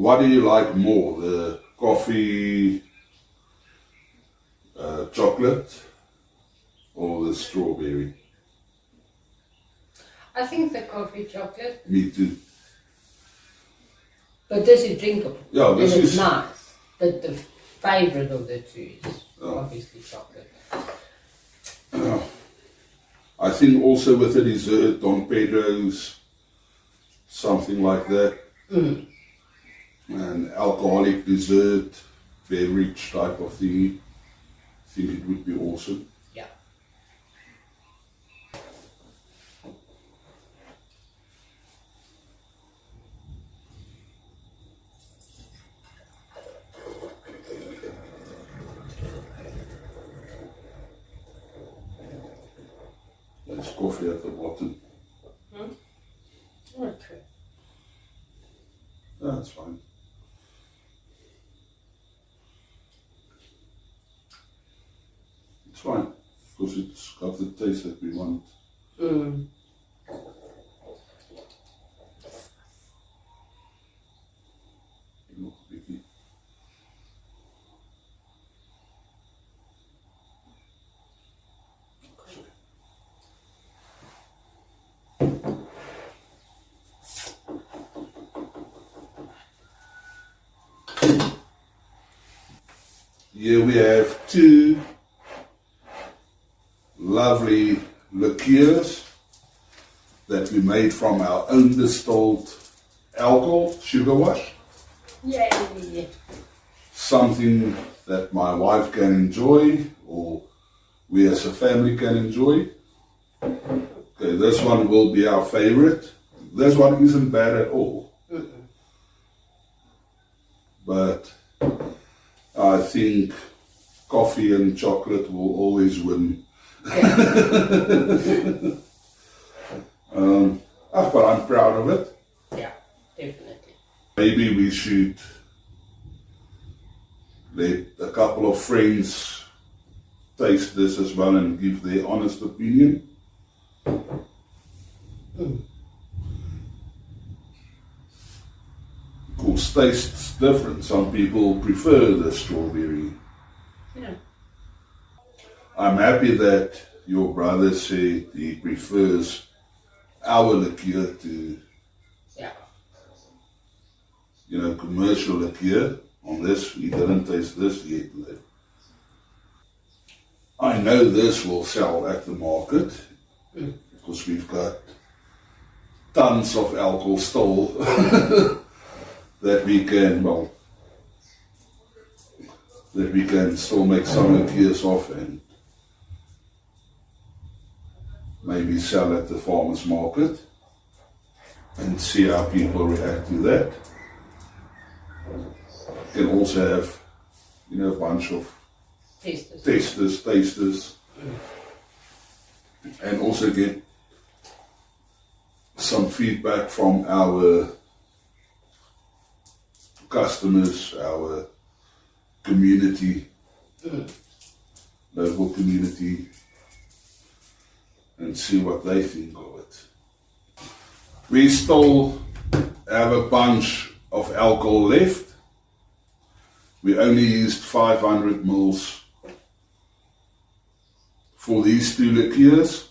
what do you like more, the coffee, chocolate, or the strawberry? I think the coffee chocolate. Me too. But this is drinkable. Yeah, this and is it's nice. But the favorite of the two is obviously chocolate. I think also with a dessert, Don Pedro's, something like that. An alcoholic dessert, beverage type of thing. I think it would be awesome. Yeah. There's coffee at the bottom. Okay. That's fine. It's fine, because it's got the taste that we want. Nog een beetje. Here we have two lovely liqueurs that we made from our own distilled alcohol, sugar wash. Yay! Something that my wife can enjoy, or we as a family can enjoy. Okay, this one will be our favorite. This one isn't bad at all. But I think coffee and chocolate will always win. But I'm proud of it. Yeah, definitely. Maybe we should let a couple of friends taste this as well and give their honest opinion. Because taste's different. Some people prefer the strawberry. Yeah. I'm happy that your brother said he prefers our liqueur to, commercial liqueur. On this, he didn't taste this yet. I know this will sell at the market because we've got tons of alcohol still that we can still make some liqueurs off and maybe sell at the farmer's market and see how people react to that. You can also have, a bunch of tasters, and also get some feedback from our customers, our community, local community, and see what they think of it. We still have a bunch of alcohol left. We only used 500 mils for these two liqueurs.